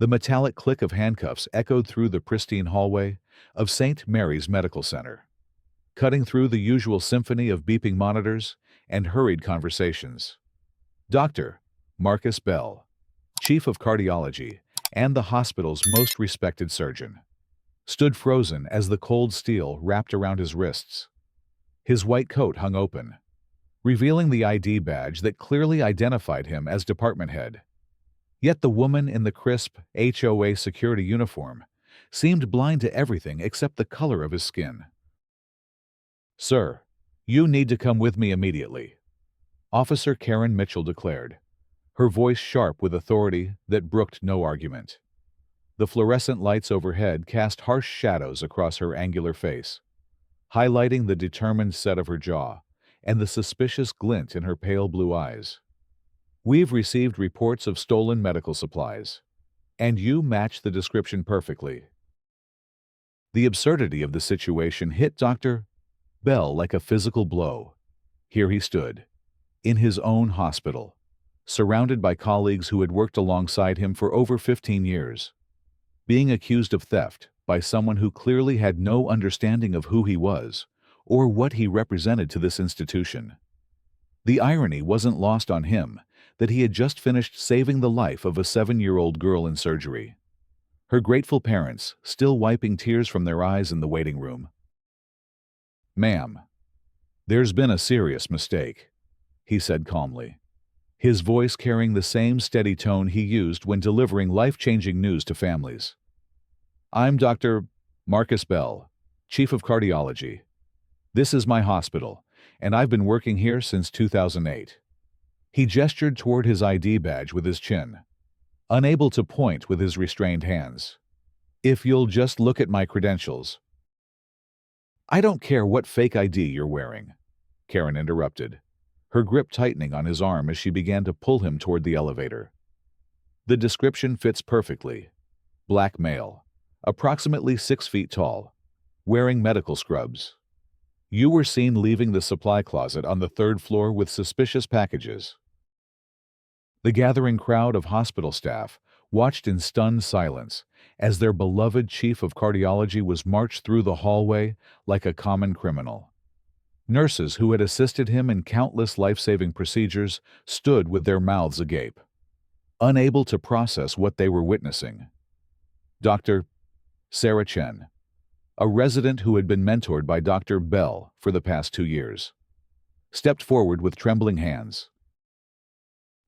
The metallic click of handcuffs echoed through the pristine hallway of St. Mary's Medical Center, cutting through the usual symphony of beeping monitors and hurried conversations. Dr. Marcus Bell, chief of cardiology and the hospital's most respected surgeon, stood frozen as the cold steel wrapped around his wrists. His white coat hung open, revealing the ID badge that clearly identified him as department head. Yet the woman in the crisp HOA security uniform seemed blind to everything except the color of his skin. "Sir, you need to come with me immediately," Officer Karen Mitchell declared, her voice sharp with authority that brooked no argument. The fluorescent lights overhead cast harsh shadows across her angular face, highlighting the determined set of her jaw and the suspicious glint in her pale blue eyes. "We've received reports of stolen medical supplies, and you match the description perfectly." The absurdity of the situation hit Dr. Bell like a physical blow. Here he stood, in his own hospital, surrounded by colleagues who had worked alongside him for over 15 years, being accused of theft by someone who clearly had no understanding of who he was or what he represented to this institution. The irony wasn't lost on him that he had just finished saving the life of a 7-year-old girl in surgery, her grateful parents still wiping tears from their eyes in the waiting room. "Ma'am, there's been a serious mistake," he said calmly, his voice carrying the same steady tone he used when delivering life-changing news to families. "I'm Dr. Marcus Bell, Chief of Cardiology. This is my hospital, and I've been working here since 2008. He gestured toward his ID badge with his chin, unable to point with his restrained hands. "If you'll just look at my credentials." "I don't care what fake ID you're wearing," Karen interrupted, her grip tightening on his arm as she began to pull him toward the elevator. "The description fits perfectly. Black male, approximately 6 feet tall, wearing medical scrubs. You were seen leaving the supply closet on the 3rd floor with suspicious packages." The gathering crowd of hospital staff watched in stunned silence as their beloved chief of cardiology was marched through the hallway like a common criminal. Nurses who had assisted him in countless life-saving procedures stood with their mouths agape, unable to process what they were witnessing. Dr. Sarah Chen, a resident who had been mentored by Dr. Bell for the past 2 years, stepped forward with trembling hands.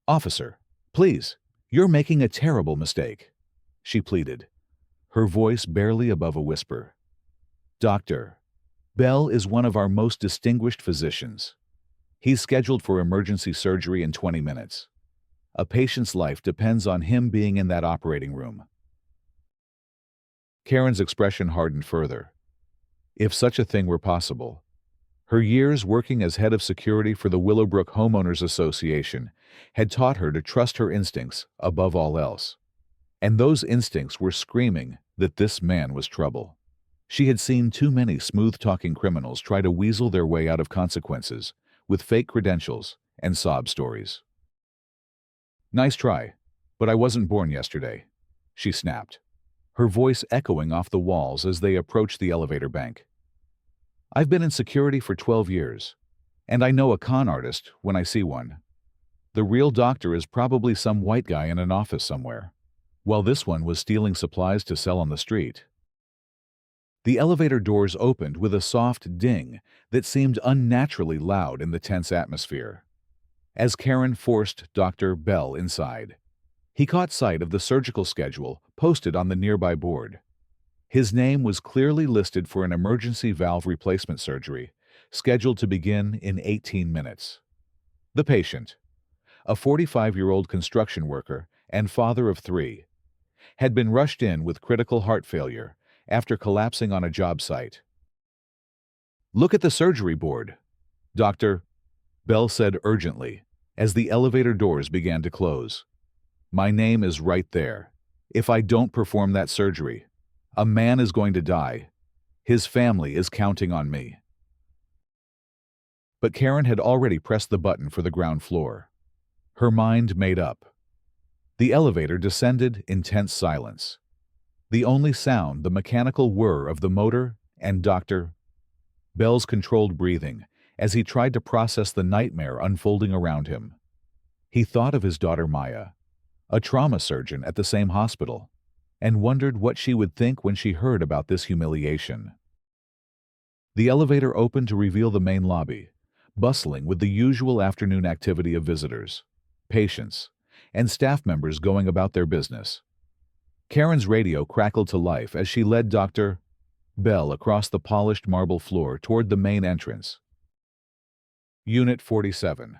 "Officer, please, you're making a terrible mistake," she pleaded, her voice barely above a whisper. "Dr. Bell is one of our most distinguished physicians. He's scheduled for emergency surgery in 20 minutes. A patient's life depends on him being in that operating room." Karen's expression hardened further. If such a thing were possible, her years working as head of security for the Willowbrook Homeowners Association had taught her to trust her instincts above all else. And those instincts were screaming that this man was trouble. She had seen too many smooth-talking criminals try to weasel their way out of consequences with fake credentials and sob stories. "Nice try, but I wasn't born yesterday," she snapped, her voice echoing off the walls as they approached the elevator bank. "I've been in security for 12 years, and I know a con artist when I see one. The real doctor is probably some white guy in an office somewhere, while this one was stealing supplies to sell on the street." The elevator doors opened with a soft ding that seemed unnaturally loud in the tense atmosphere. As Karen forced Dr. Bell inside, he caught sight of the surgical schedule posted on the nearby board. His name was clearly listed for an emergency valve replacement surgery, scheduled to begin in 18 minutes. The patient, a 45-year-old construction worker and father of 3, had been rushed in with critical heart failure after collapsing on a job site. "Look at the surgery board," Dr. Bell said urgently as the elevator doors began to close. "My name is right there. If I don't perform that surgery, a man is going to die. His family is counting on me." But Karen had already pressed the button for the ground floor, her mind made up. The elevator descended in tense silence. The only sound the mechanical whir of the motor and Dr. Bell's controlled breathing as he tried to process the nightmare unfolding around him. He thought of his daughter Maya, a trauma surgeon at the same hospital, and wondered what she would think when she heard about this humiliation. The elevator opened to reveal the main lobby, bustling with the usual afternoon activity of visitors, patients, and staff members going about their business. Karen's radio crackled to life as she led Dr. Bell across the polished marble floor toward the main entrance. Unit 47.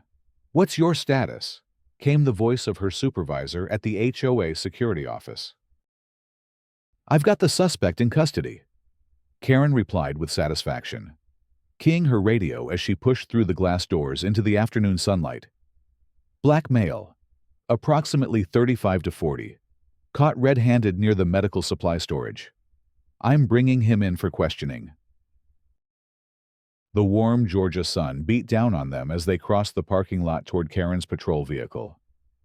"What's your status?" came the voice of her supervisor at the HOA security office. "I've got the suspect in custody," Karen replied with satisfaction, keying her radio as she pushed through the glass doors into the afternoon sunlight. "Black male, approximately 35 to 40, caught red-handed near the medical supply storage. I'm bringing him in for questioning." The warm Georgia sun beat down on them as they crossed the parking lot toward Karen's patrol vehicle,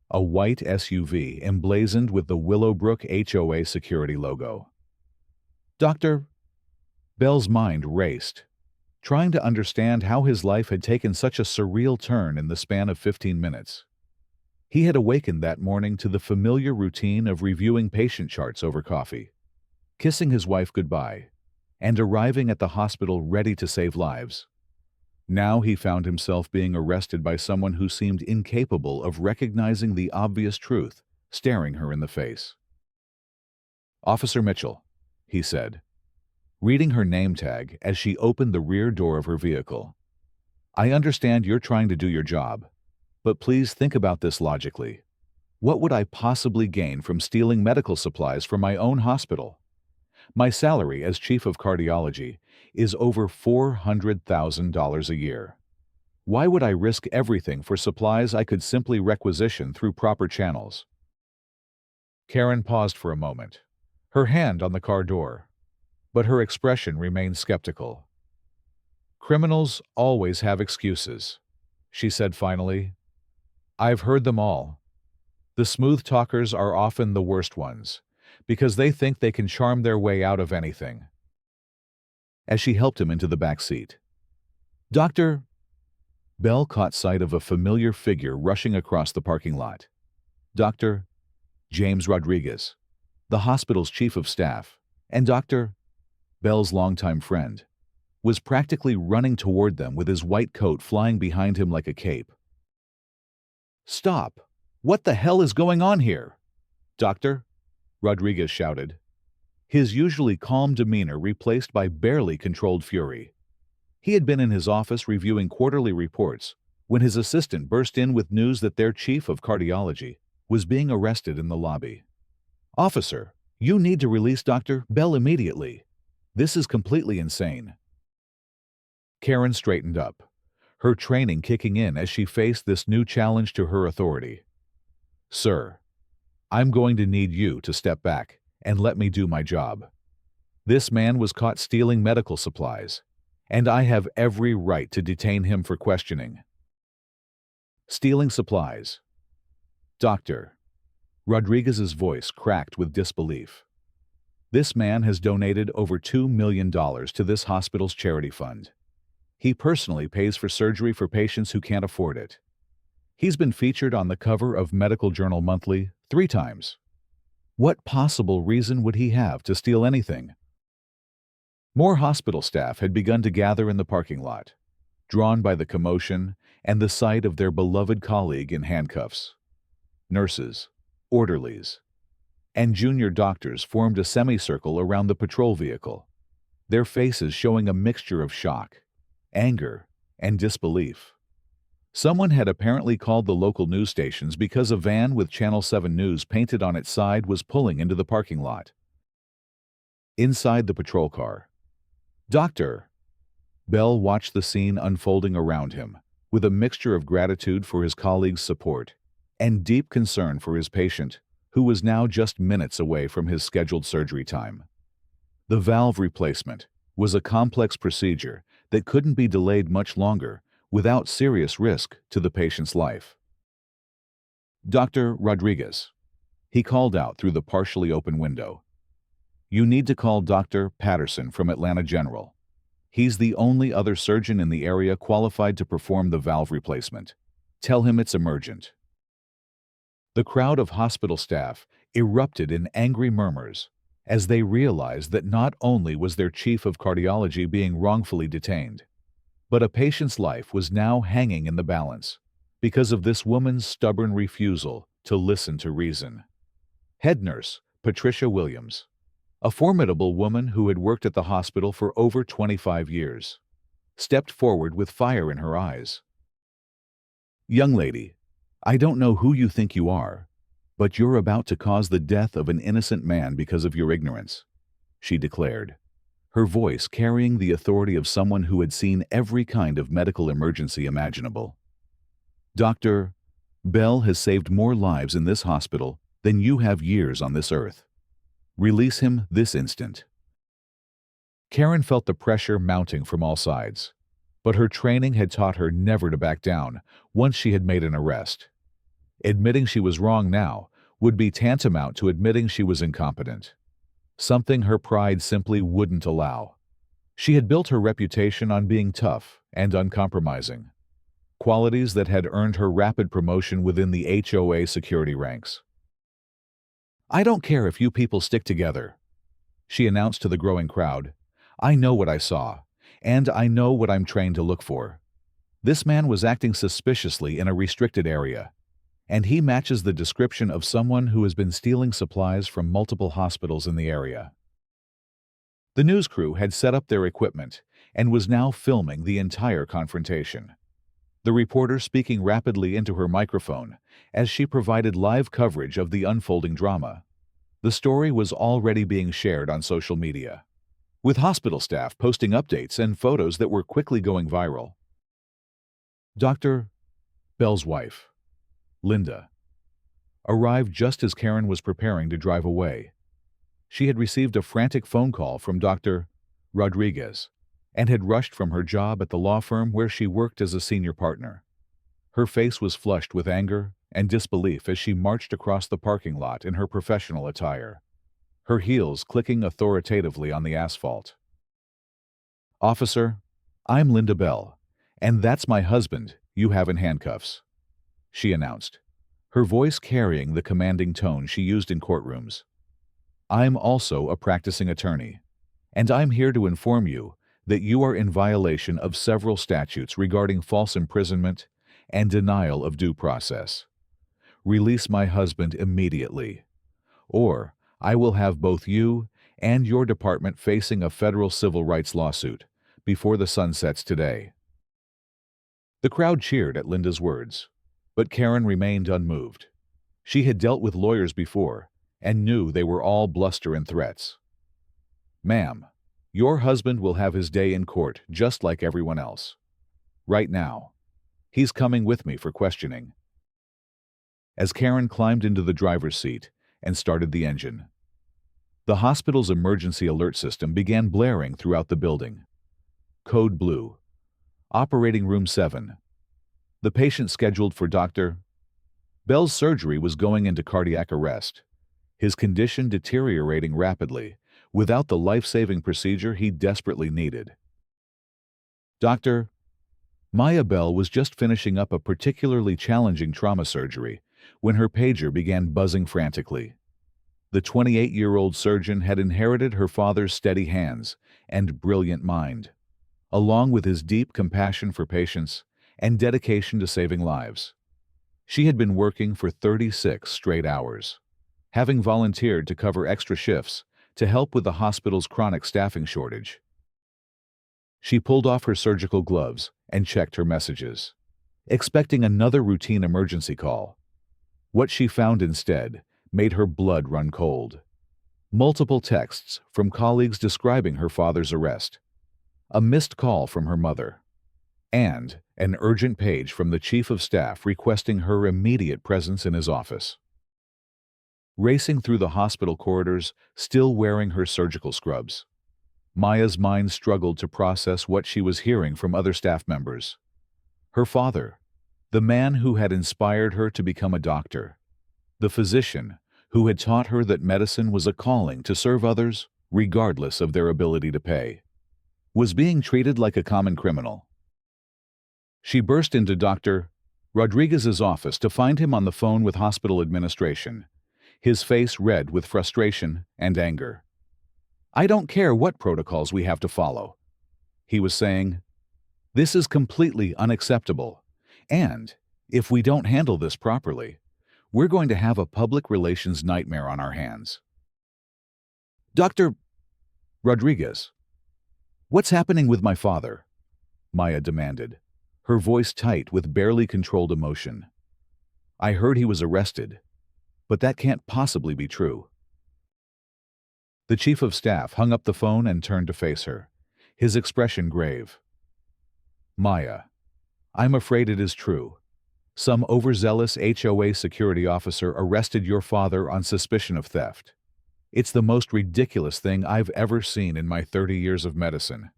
a white SUV emblazoned with the Willowbrook HOA security logo. Dr. Bell's mind raced, trying to understand how his life had taken such a surreal turn in the span of 15 minutes. He had awakened that morning to the familiar routine of reviewing patient charts over coffee, kissing his wife goodbye, and arriving at the hospital ready to save lives. Now he found himself being arrested by someone who seemed incapable of recognizing the obvious truth staring her in the face. "Officer Mitchell," he said, reading her name tag as she opened the rear door of her vehicle. "I understand you're trying to do your job, but please think about this logically. What would I possibly gain from stealing medical supplies from my own hospital? My salary as chief of cardiology is over $400,000 a year. Why would I risk everything for supplies I could simply requisition through proper channels?" Karen paused for a moment, her hand on the car door, but her expression remained skeptical. "Criminals always have excuses," she said finally. "I've heard them all. The smooth talkers are often the worst ones, because they think they can charm their way out of anything." As she helped him into the back seat, Dr. Bell caught sight of a familiar figure rushing across the parking lot. Dr. James Rodriguez, the hospital's chief of staff, and Dr. Bell's longtime friend, was practically running toward them with his white coat flying behind him like a cape. "Stop! What the hell is going on here?" Dr. Rodriguez shouted, his usually calm demeanor replaced by barely controlled fury. He had been in his office reviewing quarterly reports when his assistant burst in with news that their chief of cardiology was being arrested in the lobby. "Officer, you need to release Dr. Bell immediately. This is completely insane." Karen straightened up, her training kicking in as she faced this new challenge to her authority. "Sir, I'm going to need you to step back and let me do my job. This man was caught stealing medical supplies, and I have every right to detain him for questioning." "Stealing supplies?" Dr. Rodriguez's voice cracked with disbelief. "This man has donated over $2 million to this hospital's charity fund. He personally pays for surgery for patients who can't afford it. He's been featured on the cover of Medical Journal Monthly 3 times. What possible reason would he have to steal anything?" More hospital staff had begun to gather in the parking lot, drawn by the commotion and the sight of their beloved colleague in handcuffs. Nurses, orderlies, and junior doctors formed a semicircle around the patrol vehicle, their faces showing a mixture of shock, anger, and disbelief. Someone had apparently called the local news stations because a van with Channel 7 News painted on its side was pulling into the parking lot. Inside the patrol car, Dr. Bell watched the scene unfolding around him with a mixture of gratitude for his colleagues' support and deep concern for his patient, who was now just minutes away from his scheduled surgery time. The valve replacement was a complex procedure that couldn't be delayed much longer without serious risk to the patient's life. "Dr. Rodriguez," He called out through the partially open window. "You need to call Dr. Patterson from Atlanta General. He's the only other surgeon in the area qualified to perform the valve replacement. Tell him it's emergent." The crowd of hospital staff erupted in angry murmurs as they realized that not only was their chief of cardiology being wrongfully detained, but a patient's life was now hanging in the balance because of this woman's stubborn refusal to listen to reason. Head nurse Patricia Williams, a formidable woman who had worked at the hospital for over 25 years, stepped forward with fire in her eyes. "Young lady, I don't know who you think you are, but you're about to cause the death of an innocent man because of your ignorance," she declared, her voice carrying the authority of someone who had seen every kind of medical emergency imaginable. "Dr. Bell has saved more lives in this hospital than you have years on this earth. Release him this instant." Karen felt the pressure mounting from all sides, but her training had taught her never to back down once she had made an arrest. Admitting she was wrong now would be tantamount to admitting she was incompetent, something her pride simply wouldn't allow. She had built her reputation on being tough and uncompromising, qualities that had earned her rapid promotion within the HOA security ranks. "I don't care if you people stick together," she announced to the growing crowd. "I know what I saw, and I know what I'm trained to look for. This man was acting suspiciously in a restricted area, and he matches the description of someone who has been stealing supplies from multiple hospitals in the area." The news crew had set up their equipment and was now filming the entire confrontation, the reporter speaking rapidly into her microphone as she provided live coverage of the unfolding drama. The story was already being shared on social media, with hospital staff posting updates and photos that were quickly going viral. Dr. Bell's wife, Linda, arrived just as Karen was preparing to drive away. She had received a frantic phone call from Dr. Rodriguez and had rushed from her job at the law firm where she worked as a senior partner. Her face was flushed with anger and disbelief as she marched across the parking lot in her professional attire, her heels clicking authoritatively on the asphalt. "Officer, I'm Linda Bell, and that's my husband you have in handcuffs," she announced, her voice carrying the commanding tone she used in courtrooms. "I'm also a practicing attorney, and I'm here to inform you that you are in violation of several statutes regarding false imprisonment and denial of due process. Release my husband immediately, or I will have both you and your department facing a federal civil rights lawsuit before the sun sets today." The crowd cheered at Linda's words, but Karen remained unmoved. She had dealt with lawyers before and knew they were all bluster and threats. "Ma'am, your husband will have his day in court just like everyone else. Right now. He's coming with me for questioning." As Karen climbed into the driver's seat and started the engine, the hospital's emergency alert system began blaring throughout the building. Code Blue. Operating Room 7. The patient scheduled for Dr. Bell's surgery was going into cardiac arrest, his condition deteriorating rapidly without the life-saving procedure he desperately needed. Dr. Maya Bell was just finishing up a particularly challenging trauma surgery when her pager began buzzing frantically. The 28-year-old surgeon had inherited her father's steady hands and brilliant mind, along with his deep compassion for patients and dedication to saving lives. She had been working for 36 straight hours, having volunteered to cover extra shifts to help with the hospital's chronic staffing shortage. She pulled off her surgical gloves and checked her messages, expecting another routine emergency call. What she found instead made her blood run cold. Multiple texts from colleagues describing her father's arrest, a missed call from her mother, and an urgent page from the chief of staff requesting her immediate presence in his office. Racing through the hospital corridors, still wearing her surgical scrubs, Maya's mind struggled to process what she was hearing from other staff members. Her father, the man who had inspired her to become a doctor, the physician who had taught her that medicine was a calling to serve others regardless of their ability to pay, was being treated like a common criminal. She burst into Dr. Rodriguez's office to find him on the phone with hospital administration, his face red with frustration and anger. "I don't care what protocols we have to follow," he was saying. "This is completely unacceptable, and if we don't handle this properly, we're going to have a public relations nightmare on our hands." "Dr. Rodriguez, what's happening with my father?" Maya demanded, her voice tight with barely controlled emotion. "I heard he was arrested, but that can't possibly be true." The chief of staff hung up the phone and turned to face her, his expression grave. "Maya, I'm afraid it is true. Some overzealous HOA security officer arrested your father on suspicion of theft. It's the most ridiculous thing I've ever seen in my 30 years of medicine,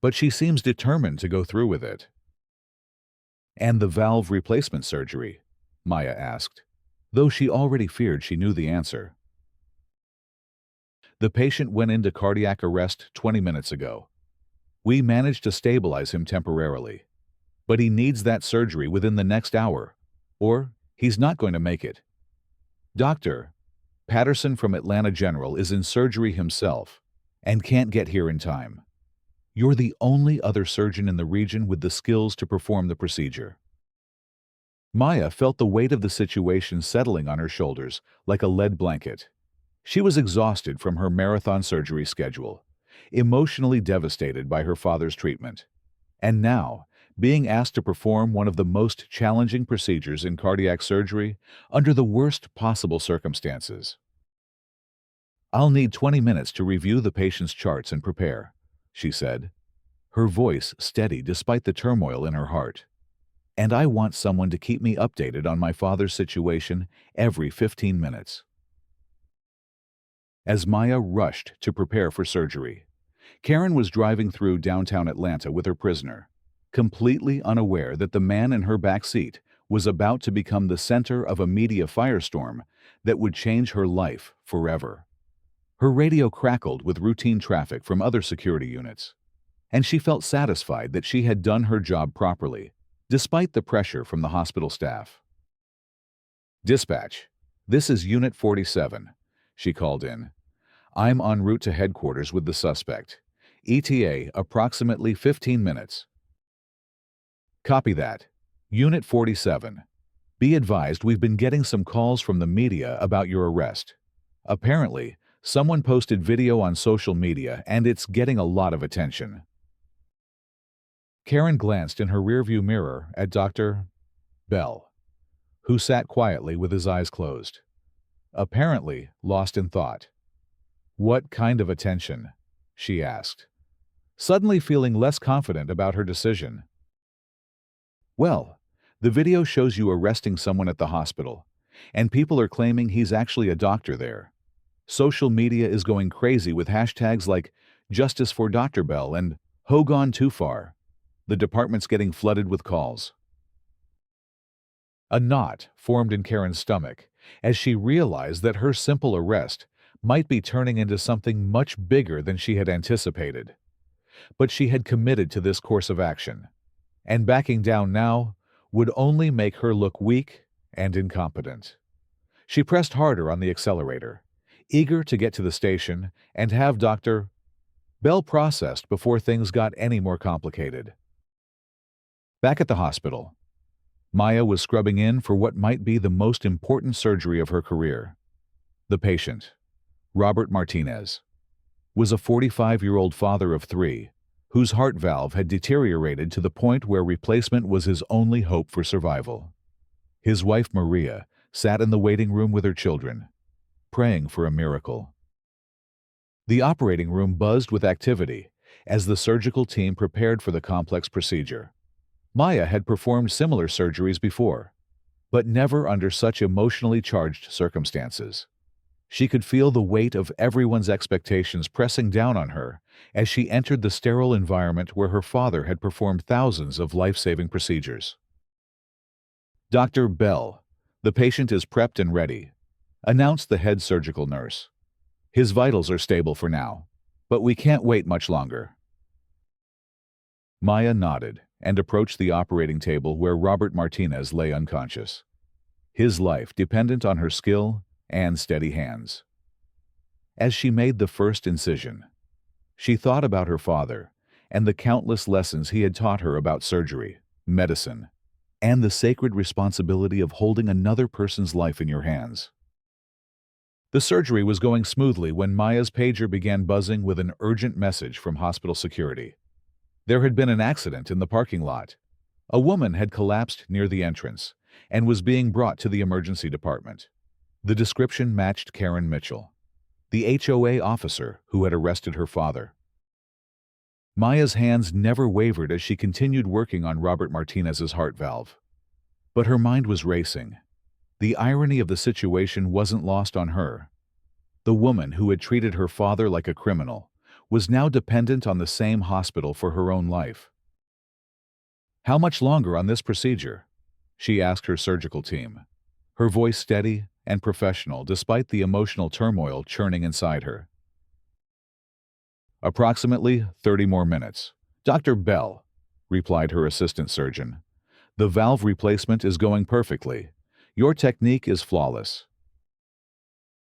but she seems determined to go through with it." "And the valve replacement surgery?" Maya asked, though she already feared she knew the answer. "The patient went into cardiac arrest 20 minutes ago. We managed to stabilize him temporarily, but he needs that surgery within the next hour, or he's not going to make it. Dr. Patterson from Atlanta General is in surgery himself and can't get here in time. You're the only other surgeon in the region with the skills to perform the procedure." Maya felt the weight of the situation settling on her shoulders like a lead blanket. She was exhausted from her marathon surgery schedule, emotionally devastated by her father's treatment, and now being asked to perform one of the most challenging procedures in cardiac surgery under the worst possible circumstances. "I'll need 20 minutes to review the patient's charts and prepare," she said, her voice steady despite the turmoil in her heart. "And I want someone to keep me updated on my father's situation every 15 minutes. As Maya rushed to prepare for surgery, Karen was driving through downtown Atlanta with her prisoner, completely unaware that the man in her back seat was about to become the center of a media firestorm that would change her life forever. Her radio crackled with routine traffic from other security units, and she felt satisfied that she had done her job properly, despite the pressure from the hospital staff. "Dispatch, this is Unit 47, she called in. "I'm en route to headquarters with the suspect. ETA approximately 15 minutes. "Copy that. Unit 47. Be advised we've been getting some calls from the media about your arrest. Apparently, someone posted video on social media and it's getting a lot of attention." Karen glanced in her rearview mirror at Dr. Bell, who sat quietly with his eyes closed, apparently lost in thought. "What kind of attention?" she asked, suddenly feeling less confident about her decision. "Well, the video shows you arresting someone at the hospital, and people are claiming he's actually a doctor there. Social media is going crazy with hashtags like Justice for Dr. Bell and Ho Gone Too Far. The department's getting flooded with calls." A knot formed in Karen's stomach as she realized that her simple arrest might be turning into something much bigger than she had anticipated. But she had committed to this course of action, and backing down now would only make her look weak and incompetent. She pressed harder on the accelerator, eager to get to the station and have Dr. Bell processed before things got any more complicated. Back at the hospital, Maya was scrubbing in for what might be the most important surgery of her career. The patient, Robert Martinez, was a 45-year-old father of 3 whose heart valve had deteriorated to the point where replacement was his only hope for survival. His wife Maria sat in the waiting room with her children, praying for a miracle. The operating room buzzed with activity as the surgical team prepared for the complex procedure. Maya had performed similar surgeries before, but never under such emotionally charged circumstances. She could feel the weight of everyone's expectations pressing down on her as she entered the sterile environment where her father had performed thousands of life-saving procedures. "Dr. Bell, the patient is prepped and ready," announced the head surgical nurse. "His vitals are stable for now, but we can't wait much longer." Maya nodded and approached the operating table where Robert Martinez lay unconscious, his life dependent on her skill and steady hands. As she made the first incision, she thought about her father and the countless lessons he had taught her about surgery, medicine, and the sacred responsibility of holding another person's life in your hands. The surgery was going smoothly when Maya's pager began buzzing with an urgent message from hospital security. There had been an accident in the parking lot. A woman had collapsed near the entrance and was being brought to the emergency department. The description matched Karen Mitchell, the HOA officer who had arrested her father. Maya's hands never wavered as she continued working on Robert Martinez's heart valve. But her mind was racing. The irony of the situation wasn't lost on her. The woman who had treated her father like a criminal was now dependent on the same hospital for her own life. "How much longer on this procedure?" she asked her surgical team, her voice steady and professional despite the emotional turmoil churning inside her. "Approximately 30 more minutes, Dr. Bell," replied her assistant surgeon. "The valve replacement is going perfectly. Your technique is flawless."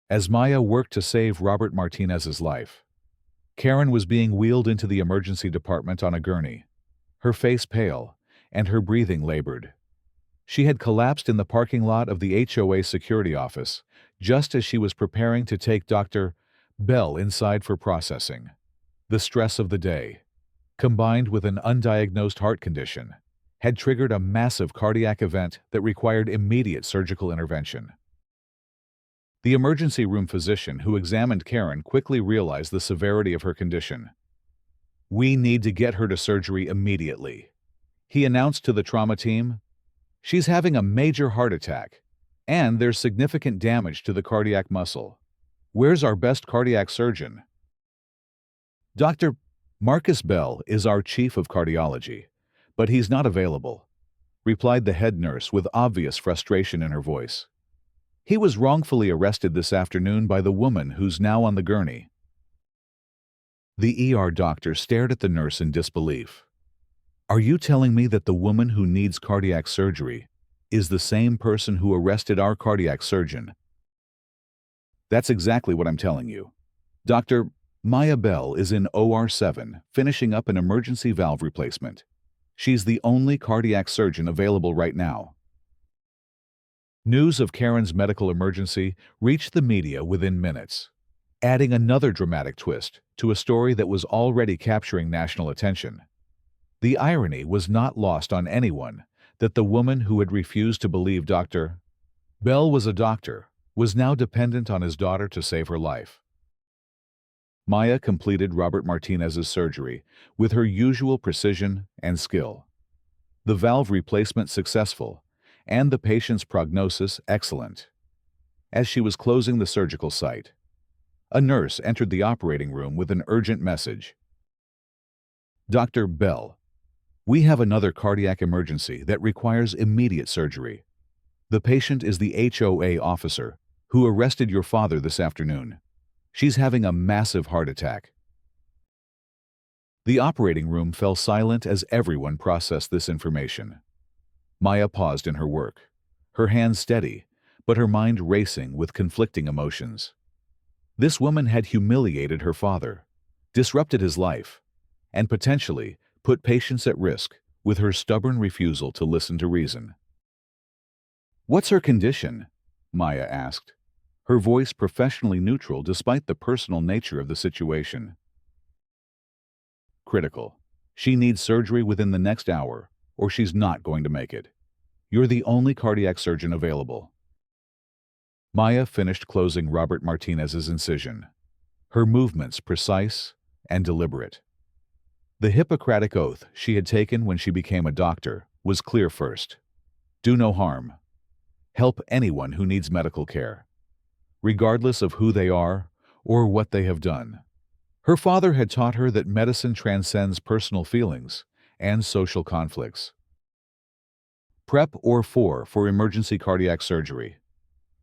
As Maya worked to save Robert Martinez's life, Karen was being wheeled into the emergency department on a gurney, her face pale and her breathing labored. She had collapsed in the parking lot of the HOA security office just as she was preparing to take Dr. Bell inside for processing. The stress of the day, combined with an undiagnosed heart condition, had triggered a massive cardiac event that required immediate surgical intervention. The emergency room physician who examined Karen quickly realized the severity of her condition. "We need to get her to surgery immediately," he announced to the trauma team. "She's having a major heart attack, and there's significant damage to the cardiac muscle. Where's our best cardiac surgeon?" "Dr. Marcus Bell is our chief of cardiology, but he's not available," replied the head nurse with obvious frustration in her voice. "He was wrongfully arrested this afternoon by the woman who's now on the gurney." The ER doctor stared at the nurse in disbelief. "Are you telling me that the woman who needs cardiac surgery is the same person who arrested our cardiac surgeon?" "That's exactly what I'm telling you. Dr. Maya Bell is in OR 7 finishing up an emergency valve replacement. She's the only cardiac surgeon available right now." News of Karen's medical emergency reached the media within minutes, adding another dramatic twist to a story that was already capturing national attention. The irony was not lost on anyone that the woman who had refused to believe Dr. Bell was a doctor was now dependent on his daughter to save her life. Maya completed Robert Martinez's surgery with her usual precision and skill. The valve replacement successful, and the patient's prognosis excellent. As she was closing the surgical site, a nurse entered the operating room with an urgent message. "Dr. Bell, we have another cardiac emergency that requires immediate surgery. The patient is the HOA officer who arrested your father this afternoon. She's having a massive heart attack." The operating room fell silent as everyone processed this information. Maya paused in her work, her hands steady, but her mind racing with conflicting emotions. This woman had humiliated her father, disrupted his life, and potentially put patients at risk with her stubborn refusal to listen to reason. "What's her condition?" Maya asked, her voice professionally neutral despite the personal nature of the situation. "Critical. She needs surgery within the next hour, or she's not going to make it. You're the only cardiac surgeon available." Maya finished closing Robert Martinez's incision, her movements precise and deliberate. The Hippocratic oath she had taken when she became a doctor was clear first. Do no harm. Help anyone who needs medical care, regardless of who they are or what they have done. Her father had taught her that medicine transcends personal feelings and social conflicts. "Prep or for emergency cardiac surgery,"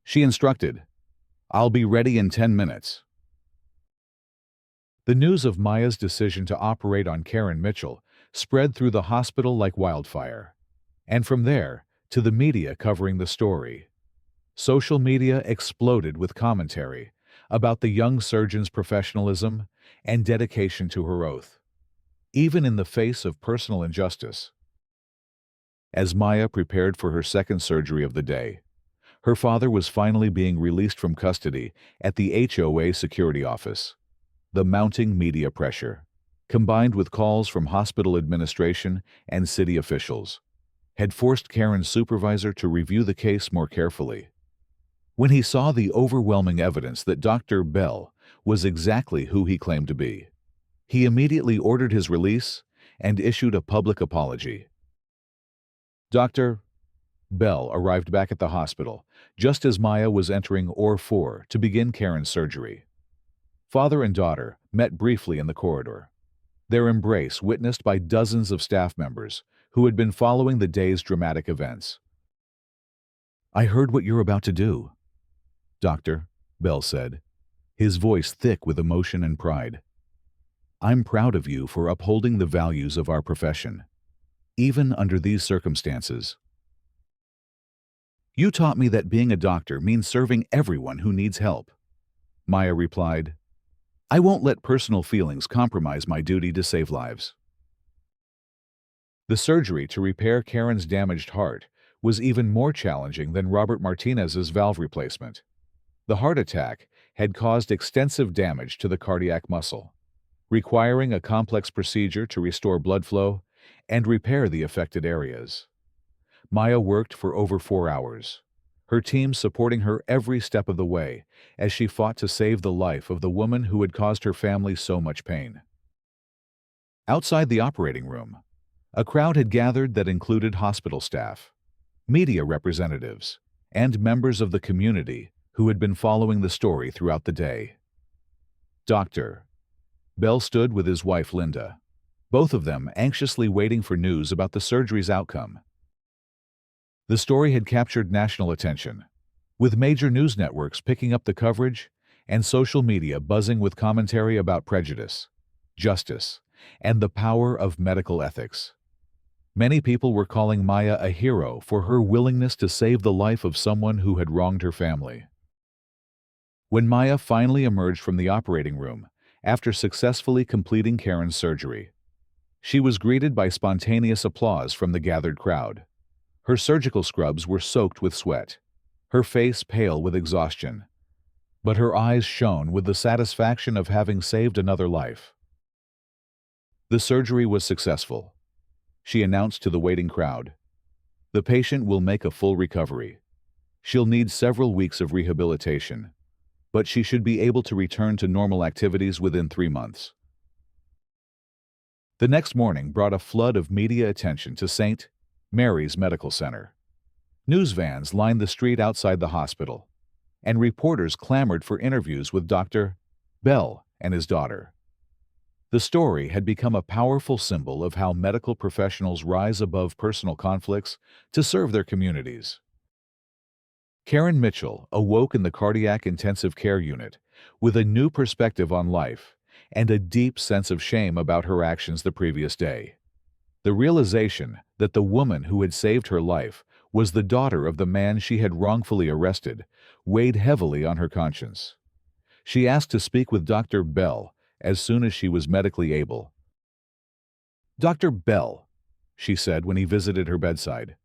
she instructed. "I'll be ready in 10 minutes." The news of Maya's decision to operate on Karen Mitchell spread through the hospital like wildfire. And from there, to the media covering the story. Social media exploded with commentary about the young surgeon's professionalism and dedication to her oath, even in the face of personal injustice. As Maya prepared for her second surgery of the day, her father was finally being released from custody at the HOA security office. The mounting media pressure, combined with calls from hospital administration and city officials, had forced Karen's supervisor to review the case more carefully. When he saw the overwhelming evidence that Dr. Bell was exactly who he claimed to be, he immediately ordered his release and issued a public apology. Dr. Bell arrived back at the hospital just as Maya was entering OR 4 to begin Karen's surgery. Father and daughter met briefly in the corridor, their embrace witnessed by dozens of staff members who had been following the day's dramatic events. "I heard what you're about to do," Dr. Bell said, his voice thick with emotion and pride. "I'm proud of you for upholding the values of our profession, even under these circumstances. You taught me that being a doctor means serving everyone who needs help." Maya replied, "I won't let personal feelings compromise my duty to save lives." The surgery to repair Karen's damaged heart was even more challenging than Robert Martinez's valve replacement. The heart attack had caused extensive damage to the cardiac muscle, requiring a complex procedure to restore blood flow and repair the affected areas. Maya worked for over 4 hours, her team supporting her every step of the way as she fought to save the life of the woman who had caused her family so much pain. Outside the operating room, a crowd had gathered that included hospital staff, media representatives, and members of the community who had been following the story throughout the day. Dr. Bell stood with his wife Linda, both of them anxiously waiting for news about the surgery's outcome. The story had captured national attention, with major news networks picking up the coverage and social media buzzing with commentary about prejudice, justice, and the power of medical ethics. Many people were calling Maya a hero for her willingness to save the life of someone who had wronged her family. When Maya finally emerged from the operating room after successfully completing Karen's surgery, she was greeted by spontaneous applause from the gathered crowd. Her surgical scrubs were soaked with sweat, her face pale with exhaustion, but her eyes shone with the satisfaction of having saved another life. The surgery was successful, she announced to the waiting crowd. The patient will make a full recovery. She'll need several weeks of rehabilitation, but she should be able to return to normal activities within 3 months. The next morning brought a flood of media attention to St. Mary's Medical Center. News vans lined the street outside the hospital, and reporters clamored for interviews with Dr. Bell and his daughter. The story had become a powerful symbol of how medical professionals rise above personal conflicts to serve their communities. Karen Mitchell awoke in the cardiac intensive care unit with a new perspective on life and a deep sense of shame about her actions the previous day. The realization that the woman who had saved her life was the daughter of the man she had wrongfully arrested weighed heavily on her conscience. She asked to speak with Dr. Bell as soon as she was medically able. "Dr. Bell," she said when he visited her bedside,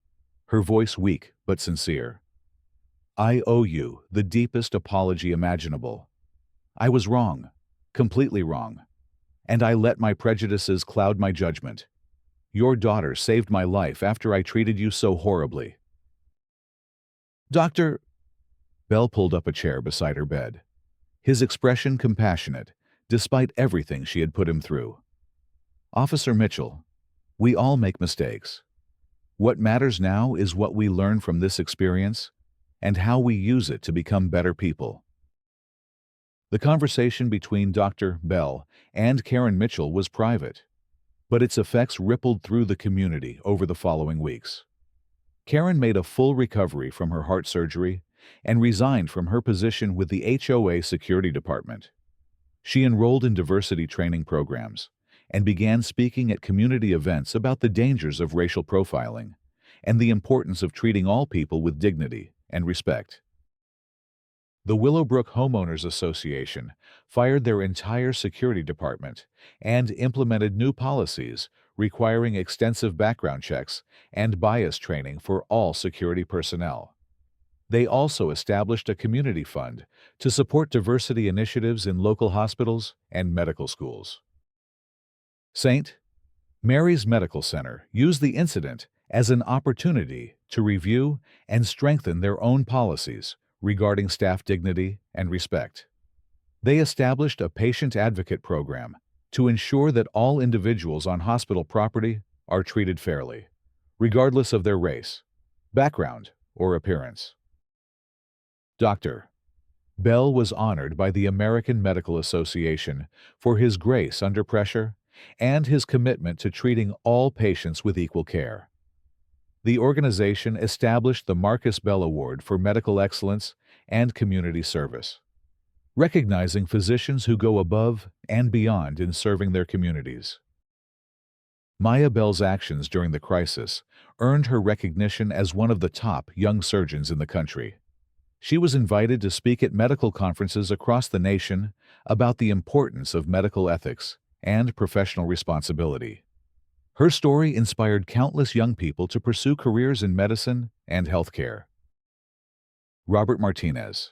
her voice weak but sincere, "I owe you the deepest apology imaginable. I was wrong, completely wrong, and I let my prejudices cloud my judgment. Your daughter saved my life after I treated you so horribly." Dr. Bell pulled up a chair beside her bed, his expression compassionate, despite everything she had put him through. "Officer Mitchell, we all make mistakes. What matters now is what we learn from this experience and how we use it to become better people." The conversation between Dr. Bell and Karen Mitchell was private, but its effects rippled through the community over the following weeks. Karen made a full recovery from her heart surgery and resigned from her position with the HOA Security Department. She enrolled in diversity training programs and began speaking at community events about the dangers of racial profiling and the importance of treating all people with dignity and respect. The Willowbrook Homeowners Association fired their entire security department and implemented new policies requiring extensive background checks and bias training for all security personnel. They also established a community fund to support diversity initiatives in local hospitals and medical schools. St. Mary's Medical Center used the incident as an opportunity to review and strengthen their own policies regarding staff dignity and respect. They established a patient advocate program to ensure that all individuals on hospital property are treated fairly, regardless of their race, background, or appearance. Dr. Bell was honored by the American Medical Association for his grace under pressure and his commitment to treating all patients with equal care. The organization established the Marcus Bell Award for Medical Excellence and Community Service, recognizing physicians who go above and beyond in serving their communities. Maya Bell's actions during the crisis earned her recognition as one of the top young surgeons in the country. She was invited to speak at medical conferences across the nation about the importance of medical ethics and professional responsibility. Her story inspired countless young people to pursue careers in medicine and healthcare. Robert Martinez,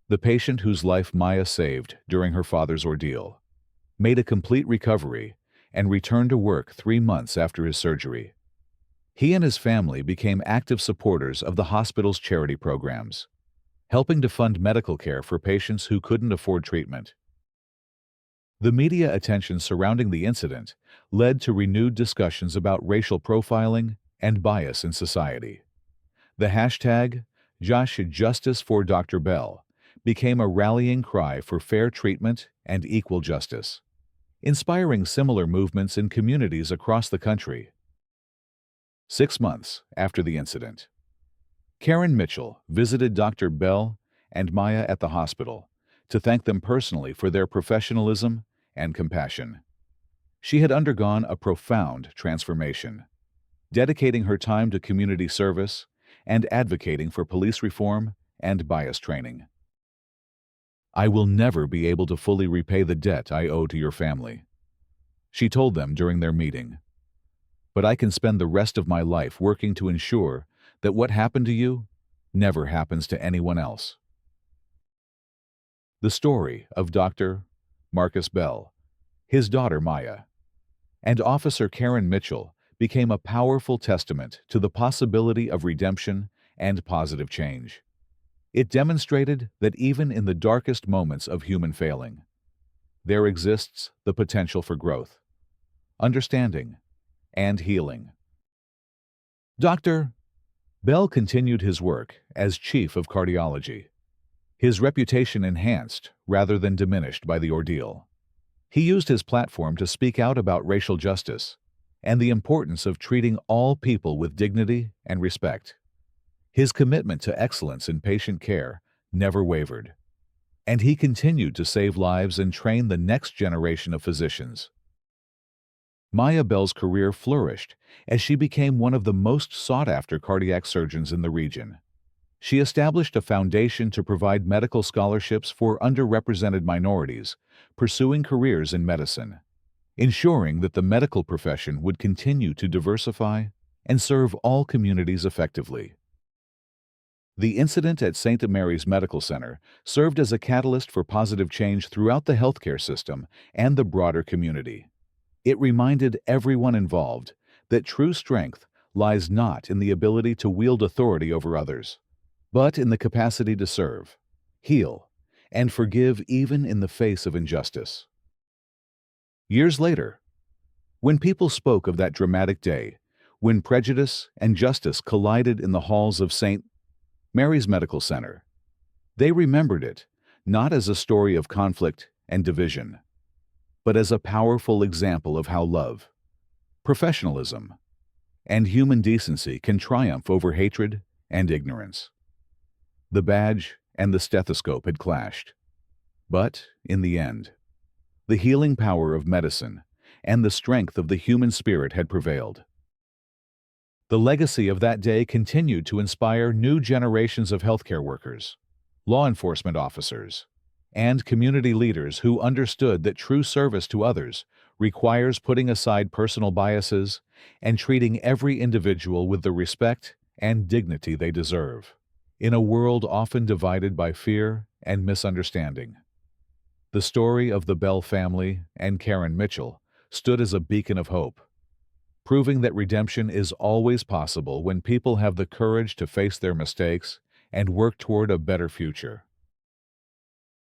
the patient whose life Maya saved during her father's ordeal, made a complete recovery and returned to work 3 months after his surgery. He and his family became active supporters of the hospital's charity programs, helping to fund medical care for patients who couldn't afford treatment. The media attention surrounding the incident led to renewed discussions about racial profiling and bias in society. The hashtag #Justice for Dr. Bell became a rallying cry for fair treatment and equal justice, inspiring similar movements in communities across the country. 6 months after the incident, Karen Mitchell visited Dr. Bell and Maya at the hospital to thank them personally for their professionalism and compassion. She had undergone a profound transformation, dedicating her time to community service and advocating for police reform and bias training. "I will never be able to fully repay the debt I owe to your family," she told them during their meeting. "But I can spend the rest of my life working to ensure that what happened to you never happens to anyone else." The story of Dr. Marcus Bell, his daughter Maya, and Officer Karen Mitchell became a powerful testament to the possibility of redemption and positive change. It demonstrated that even in the darkest moments of human failing, there exists the potential for growth, understanding, and healing. Dr. Bell continued his work as chief of cardiology, his reputation enhanced rather than diminished by the ordeal. He used his platform to speak out about racial justice and the importance of treating all people with dignity and respect. His commitment to excellence in patient care never wavered, and he continued to save lives and train the next generation of physicians. Maya Bell's career flourished as she became one of the most sought-after cardiac surgeons in the region. She established a foundation to provide medical scholarships for underrepresented minorities pursuing careers in medicine, ensuring that the medical profession would continue to diversify and serve all communities effectively. The incident at St. Mary's Medical Center served as a catalyst for positive change throughout the healthcare system and the broader community. It reminded everyone involved that true strength lies not in the ability to wield authority over others, but in the capacity to serve, heal, and forgive even in the face of injustice. Years later, when people spoke of that dramatic day, when prejudice and justice collided in the halls of St. Mary's Medical Center, they remembered it not as a story of conflict and division, but as a powerful example of how love, professionalism, and human decency can triumph over hatred and ignorance. The badge and the stethoscope had clashed. But, in the end, the healing power of medicine and the strength of the human spirit had prevailed. The legacy of that day continued to inspire new generations of healthcare workers, law enforcement officers, and community leaders who understood that true service to others requires putting aside personal biases and treating every individual with the respect and dignity they deserve. In a world often divided by fear and misunderstanding, the story of the Bell family and Karen Mitchell stood as a beacon of hope, proving that redemption is always possible when people have the courage to face their mistakes and work toward a better future.